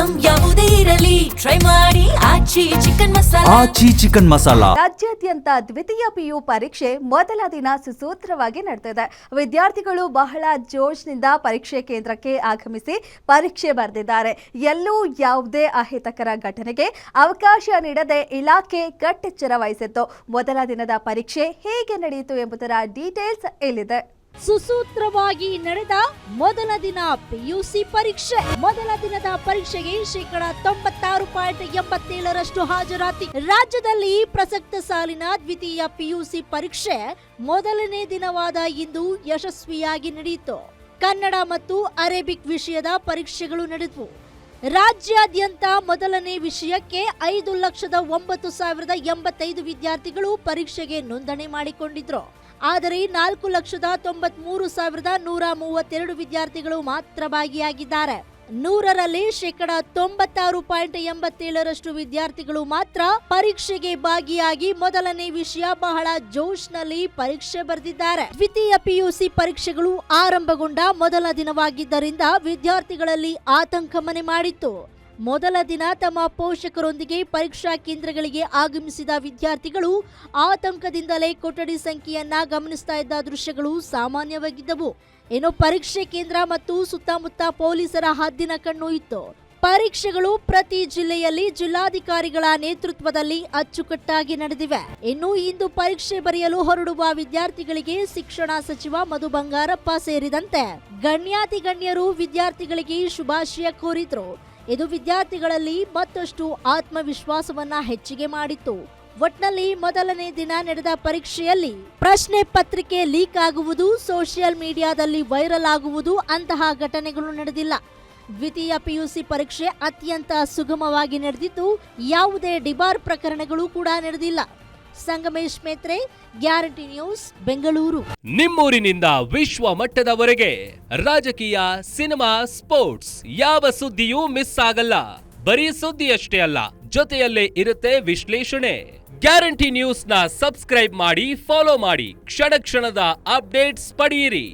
Item ಯಾವುದೇ ಇರಲಿ try ಮಾಡಿ ಆಚಿ ಚಿಕನ್ ಮಸಾಲಾ. ಆಚಿ ಚಿಕನ್ ಮಸಾಲಾ. ರಾಜ್ಯಾದ್ಯಂತ ದ್ವಿತೀಯ ಪಿಯು ಪರೀಕ್ಷೆ ಮೊದಲ ದಿನ ಸುಸೂತ್ರವಾಗಿ ನಡೆದಿದೆ. ವಿದ್ಯಾರ್ಥಿಗಳು ಬಹಳ ಜೋಶ್ನಿಂದ ಪರೀಕ್ಷೆ ಕೇಂದ್ರಕ್ಕೆ ಆಗಮಿಸಿ ಪರೀಕ್ಷೆ ಬರೆದಿದ್ದಾರೆ. ಎಲ್ಲೂ ಯಾವುದೇ ಅಹಿತಕರ ಘಟನೆಗೆ ಅವಕಾಶ ನೀಡದೆ ಇಲಾಖೆ ಕಟ್ಟೆಚ್ಚರ ವಹಿಸಿತ್ತು. ಮೊದಲ ದಿನದ ಪರೀಕ್ಷೆ ಹೇಗೆ ನಡೆಯಿತು ಎಂಬುದರ ಡೀಟೇಲ್ಸ್ ಇಲ್ಲಿದೆ. ಸುಸೂತ್ರವಾಗಿ ನಡೆದ ಮೊದಲ ದಿನ ಪಿಯುಸಿ ಪರೀಕ್ಷೆ. ಮೊದಲ ದಿನದ ಪರೀಕ್ಷೆಗೆ 96.87% ಹಾಜರಾತಿ. ರಾಜ್ಯದಲ್ಲಿ ಪ್ರಸಕ್ತ ಸಾಲಿನ ದ್ವಿತೀಯ ಪಿಯುಸಿ ಪರೀಕ್ಷೆ ಮೊದಲನೇ ದಿನವಾದ ಇಂದು ಯಶಸ್ವಿಯಾಗಿ ನಡೆಯಿತು. ಕನ್ನಡ ಮತ್ತು ಅರೇಬಿಕ್ ವಿಷಯದ ಪರೀಕ್ಷೆಗಳು ನಡೆದವು. ರಾಜ್ಯಾದ್ಯಂತ ಮೊದಲನೇ ವಿಷಯಕ್ಕೆ 5,09,085 ವಿದ್ಯಾರ್ಥಿಗಳು ಪರೀಕ್ಷೆಗೆ ನೋಂದಣಿ ಮಾಡಿಕೊಂಡಿದ್ರು. ಆದರೆ 4,93,132 ವಿದ್ಯಾರ್ಥಿಗಳು ಮಾತ್ರ ಭಾಗಿಯಾಗಿದ್ದಾರೆ. 100ರಲ್ಲಿ 96.87% ವಿದ್ಯಾರ್ಥಿಗಳು ಮಾತ್ರ ಪರೀಕ್ಷೆಗೆ ಭಾಗಿಯಾಗಿ ಮೊದಲನೇ ವಿಷಯ ಬಹಳ ಜೋಶ್ನಲ್ಲಿ ಪರೀಕ್ಷೆ ಬರೆದಿದ್ದಾರೆ. ದ್ವಿತೀಯ ಪಿಯುಸಿ ಪರೀಕ್ಷೆಗಳು ಆರಂಭಗೊಂಡ ಮೊದಲ ದಿನವಾಗಿದ್ದರಿಂದ ವಿದ್ಯಾರ್ಥಿಗಳಲ್ಲಿ ಆತಂಕ ಮನೆ ಮಾಡಿತ್ತು. ಮೊದಲ ದಿನ ತಮ್ಮ ಪೋಷಕರೊಂದಿಗೆ ಪರೀಕ್ಷಾ ಕೇಂದ್ರಗಳಿಗೆ ಆಗಮಿಸಿದ ವಿದ್ಯಾರ್ಥಿಗಳು ಆತಂಕದಿಂದಲೇ ಕೊಠಡಿ ಸಂಖ್ಯೆಯನ್ನ ಗಮನಿಸ್ತಾ ಇದ್ದ ದೃಶ್ಯಗಳು ಸಾಮಾನ್ಯವಾಗಿದ್ದವು. ಇನ್ನು ಪರೀಕ್ಷೆ ಕೇಂದ್ರ ಮತ್ತು ಸುತ್ತಮುತ್ತ ಪೊಲೀಸರ ಹದ್ದಿನ ಕಣ್ಣು ಇತ್ತು. ಪರೀಕ್ಷೆಗಳು ಪ್ರತಿ ಜಿಲ್ಲೆಯಲ್ಲಿ ಜಿಲ್ಲಾಧಿಕಾರಿಗಳ ನೇತೃತ್ವದಲ್ಲಿ ಅಚ್ಚುಕಟ್ಟಾಗಿ ನಡೆದಿವೆ. ಇನ್ನು ಇಂದು ಪರೀಕ್ಷೆ ಬರೆಯಲು ಹೊರಡುವ ವಿದ್ಯಾರ್ಥಿಗಳಿಗೆ ಶಿಕ್ಷಣ ಸಚಿವ ಮಧು ಬಂಗಾರಪ್ಪ ಸೇರಿದಂತೆ ಗಣ್ಯಾತಿ ಗಣ್ಯರು ವಿದ್ಯಾರ್ಥಿಗಳಿಗೆ ಶುಭಾಶಯ ಕೋರಿದ್ರು. ಇದು ವಿದ್ಯಾರ್ಥಿಗಳಲ್ಲಿ ಮತ್ತಷ್ಟು ಆತ್ಮವಿಶ್ವಾಸವನ್ನ ಹೆಚ್ಚಿಗೆ ಮಾಡಿತ್ತು. ಒಟ್ನಲ್ಲಿ ಮೊದಲನೇ ದಿನ ನಡೆದ ಪರೀಕ್ಷೆಯಲ್ಲಿ ಪ್ರಶ್ನೆ ಪತ್ರಿಕೆ ಲೀಕ್ ಆಗುವುದು, ಸೋಷಿಯಲ್ ಮೀಡಿಯಾದಲ್ಲಿ ವೈರಲ್ ಆಗುವುದು ಅಂತಹ ಘಟನೆಗಳು ನಡೆದಿಲ್ಲ. ದ್ವಿತೀಯ ಪಿಯುಸಿ ಪರೀಕ್ಷೆ ಅತ್ಯಂತ ಸುಗಮವಾಗಿ ನಡೆದಿದ್ದು ಯಾವುದೇ ಡಿಬಾರ್ ಪ್ರಕರಣಗಳು ಕೂಡ ನಡೆದಿಲ್ಲ. Sangamesh Methre, guarantee news, Bengaluru. ನಿಮ್ಮೂರಿನಿಂದ ವಿಶ್ವ ಮಟ್ಟದವರೆಗೆ ರಾಜಕೀಯ, ಸಿನಿಮಾ, ಸ್ಪೋರ್ಟ್ಸ್ ಯಾವ ಸುದ್ದಿಯೂ ಮಿಸ್ ಆಗಲ್ಲ. ಬರೀ ಸುದ್ದಿಯಷ್ಟೇ ಅಲ್ಲ, ಜೊತೆಯಲ್ಲೇ ಇರುತ್ತೆ ವಿಶ್ಲೇಷಣೆ. ಗ್ಯಾರಂಟಿ ನ್ಯೂಸ್ ನ ಸಬ್ಸ್ಕ್ರೈಬ್ ಮಾಡಿ, ಫಾಲೋ ಮಾಡಿ, ಕ್ಷಣ ಕ್ಷಣದ ಅಪ್ಡೇಟ್ಸ್ ಪಡೆಯಿರಿ.